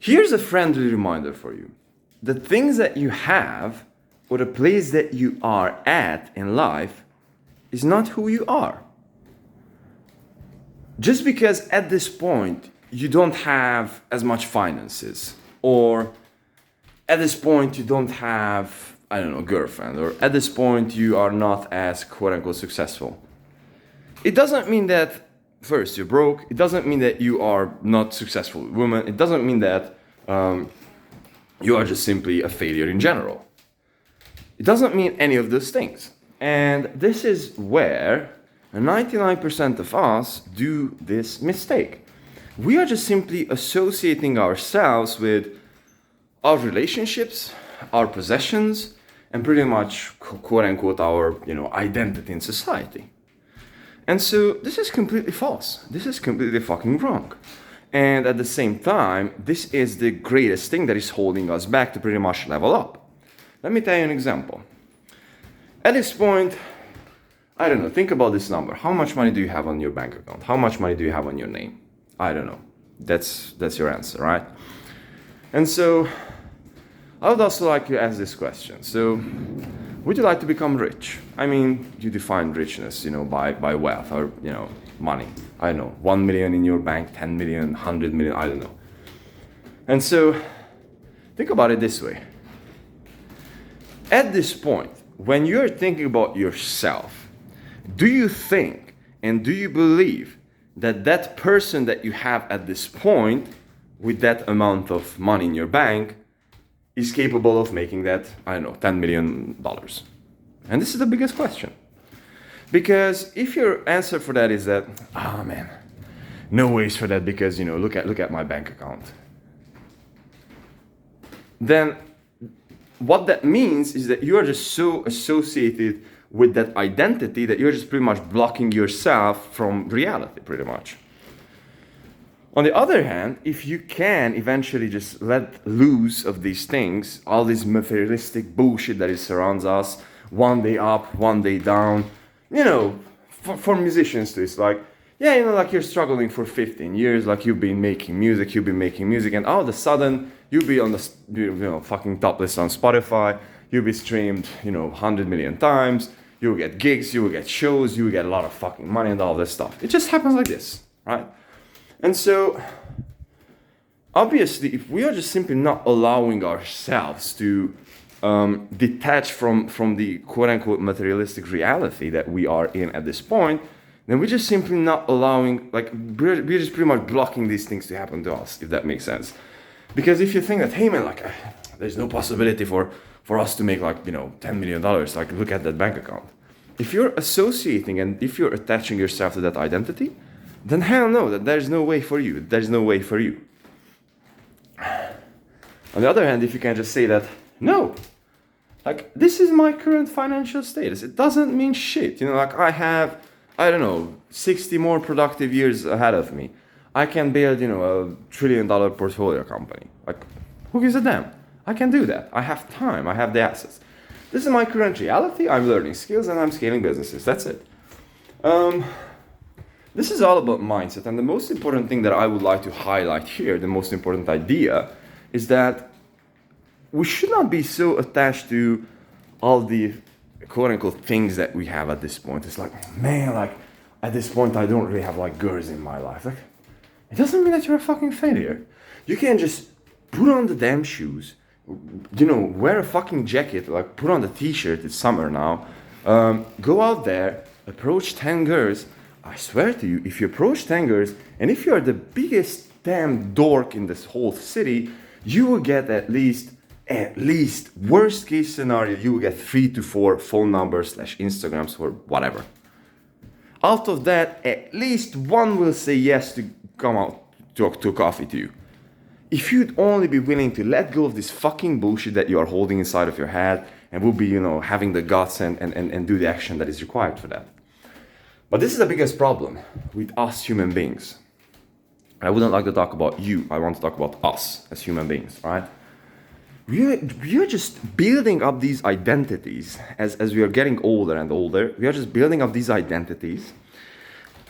Here's a friendly reminder for you. The things that you have or the place that you are at in life is not who you are. Just because at this point you don't have as much finances, or at this point you don't have, I don't know, a girlfriend, or at this point you are not as quote unquote successful. It doesn't mean that first you're broke. It doesn't mean that you are not successful woman. It doesn't mean that you are just simply a failure in general. It doesn't mean any of those things. And this is where 99% of us do this mistake. We are just simply associating ourselves with our relationships, our possessions, and pretty much quote unquote our identity in society. And so this is completely false. This is completely fucking wrong. And at the same time, this is the greatest thing that is holding us back to pretty much level up. Let me tell you an example. At this point, I don't know, think about this number. How much money do you have on your bank account? How much money do you have on your name? I don't know. That's your answer, right? And so I would also like to ask this question. So would you like to become rich? I mean, you define richness, by wealth or, money. I don't know, 1 million in your bank, 10 million, 100 million, I don't know. And so think about it this way. At this point, when you're thinking about yourself, do you think and do you believe that that person that you have at this point with that amount of money in your bank is capable of making that, I don't know, $10 million? And this is the biggest question. Because if your answer for that is that, man, no ways for that because, look at my bank account. Then what that means is that you are just so associated with that identity that you're just pretty much blocking yourself from reality, pretty much. On the other hand, if you can eventually just let loose of these things, all this materialistic bullshit that surrounds us, one day up, one day down, for musicians too, it's like, like you're struggling for 15 years, like you've been making music, and all of a sudden, you'll be on the, fucking top list on Spotify, you'll be streamed, 100 million times, you'll get gigs, you will get shows, you will get a lot of fucking money and all this stuff. It just happens like this, right? And so, obviously, if we are just simply not allowing ourselves to detach from the quote-unquote materialistic reality that we are in at this point, then we're just simply not allowing, we're just pretty much blocking these things to happen to us, if that makes sense. Because if you think that, hey man, there's no possibility for us to make $10 million, look at that bank account. If you're associating and if you're attaching yourself to that identity, then hell no, that there's no way for you. There's no way for you. On the other hand, if you can just say that, no, this is my current financial status. It doesn't mean shit. I have, 60 more productive years ahead of me. I can build, a $1 trillion portfolio company. Who gives a damn? I can do that. I have time. I have the assets. This is my current reality. I'm learning skills and I'm scaling businesses. That's it. This is all about mindset. And the most important thing that I would like to highlight here, the most important idea, is that we should not be so attached to all the quote-unquote things that we have at this point. It's at this point I don't really have girls in my life. It doesn't mean that you're a fucking failure. You can just put on the damn shoes, wear a fucking jacket, put on the t-shirt, it's summer now, go out there, approach 10 girls. I swear to you, if you approach 10 girls, and if you're the biggest damn dork in this whole city, you will get at least, worst case scenario, you will get 3 to 4 phone numbers / Instagrams or whatever. Out of that, at least one will say yes to come out to coffee to you. If you'd only be willing to let go of this fucking bullshit that you are holding inside of your head and will be, having the guts and do the action that is required for that. But this is the biggest problem with us human beings. I wouldn't like to talk about you. I want to talk about us as human beings, right? We are just building up these identities as we are getting older and older. We are just building up these identities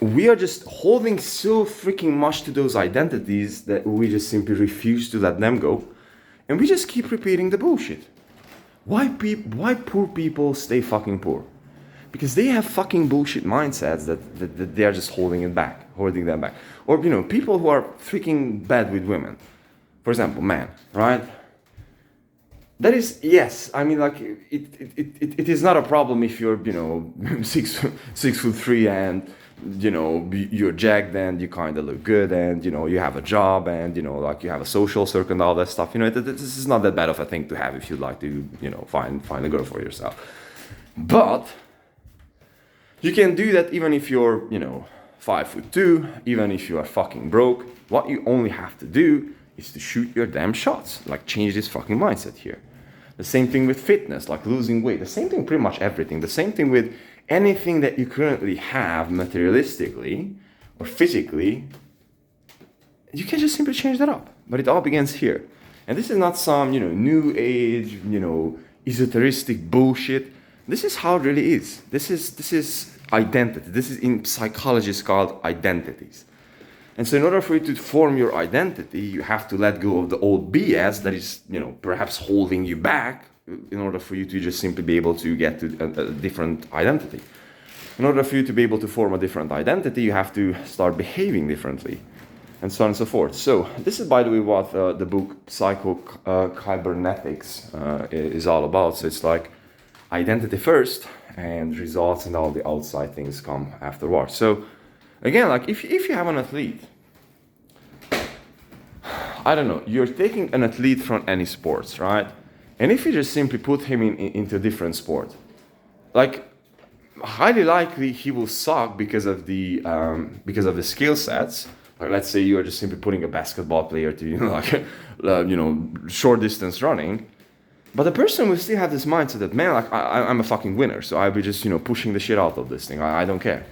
we are just holding so freaking much to those identities that we just simply refuse to let them go. And we just keep repeating the bullshit. Why poor people stay fucking poor? Because they have fucking bullshit mindsets that they are just holding them back. Or, people who are freaking bad with women. For example, man, right? That is, yes, I mean, like, it is not a problem if you're, 6'3" and, you're jacked and you kind of look good and, you have a job and, like, you have a social circle and all that stuff. This is not that bad of a thing to have if you'd like to, find a girl for yourself. But you can do that even if you're, 5'2", even if you are fucking broke. What you only have to do is to shoot your damn shots. Like, change this fucking mindset here. The same thing with fitness, like losing weight. The same thing pretty much everything. The same thing with anything that you currently have materialistically or physically. You can just simply change that up. But it all begins here. And this is not some, new age, esoteric bullshit. This is how it really is. This is identity. This is in psychology is called identities. And so in order for you to form your identity, you have to let go of the old BS that is, perhaps holding you back in order for you to just simply be able to get to a different identity. In order for you to be able to form a different identity, you have to start behaving differently, and so on and so forth. So this is, by the way, what the book Psycho-Cybernetics is all about. So it's like identity first, and results and all the outside things come afterwards. So again, like if you have an athlete, I don't know, you're taking an athlete from any sports, right? And if you just simply put him into a different sport, like highly likely he will suck because of the skill sets. Like let's say you are just simply putting a basketball player to short distance running. But the person will still have this mindset that, man, like I'm a fucking winner, so I'll be just pushing the shit out of this thing. I don't care.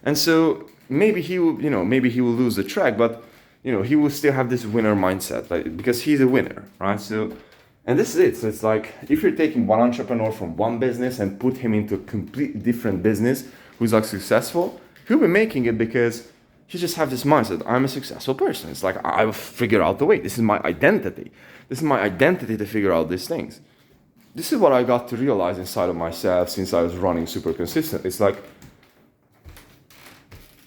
And so maybe he will lose the track, but he will still have this winner mindset, like, because he's a winner, right? So, and this is it. So it's like if you're taking one entrepreneur from one business and put him into a completely different business who's like successful, he'll be making it because he just have this mindset. I'm a successful person. It's like I've figured out the way. This is my identity. This is my identity to figure out these things. This is what I got to realize inside of myself since I was running super consistent. It's like,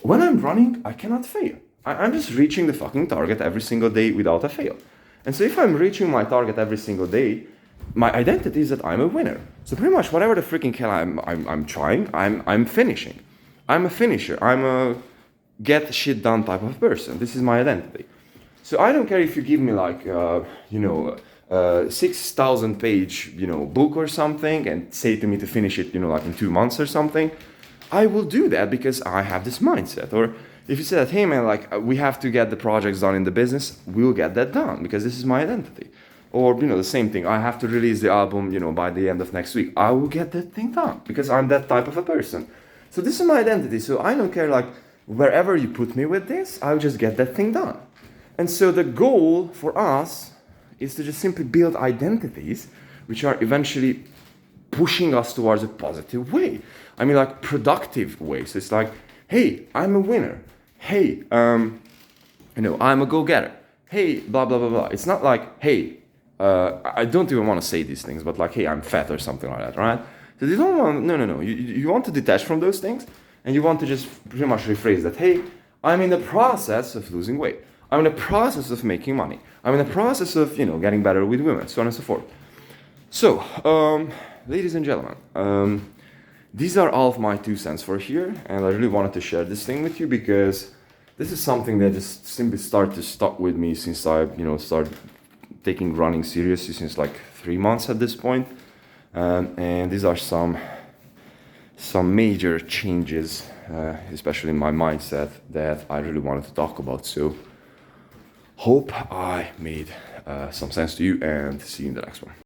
when I'm running, I cannot fail. I'm just reaching the fucking target every single day without a fail. And so if I'm reaching my target every single day, my identity is that I'm a winner. So pretty much whatever the freaking hell I'm trying, I'm finishing. I'm a finisher. I'm a get shit done type of person. This is my identity. So I don't care if you give me like 6,000 page book or something and say to me to finish it like in 2 months or something. I will do that because I have this mindset. Or if you say that, hey man, like we have to get the projects done in the business, we'll get that done because this is my identity. Or the same thing, I have to release the album by the end of next week. I will get that thing done because I'm that type of a person. So this is my identity. So I don't care like wherever you put me with this, I'll just get that thing done. And so the goal for us is to just simply build identities which are eventually pushing us towards a positive way. I mean, like productive ways. So it's like, hey, I'm a winner. Hey, I'm a go-getter. Hey, blah, blah, blah, blah. It's not like, hey, I don't even want to say these things, but like, hey, I'm fat or something like that, right? So you don't want, no. You want to detach from those things and you want to just pretty much rephrase that, hey, I'm in the process of losing weight. I'm in the process of making money. I'm in the process of, getting better with women, so on and so forth. So, ladies and gentlemen, these are all of my 2 cents for here, and I really wanted to share this thing with you because this is something that just simply started to stuck with me since I, started taking running seriously since like 3 months at this point. And these are some major changes, especially in my mindset, that I really wanted to talk about. So, hope I made some sense to you, and see you in the next one.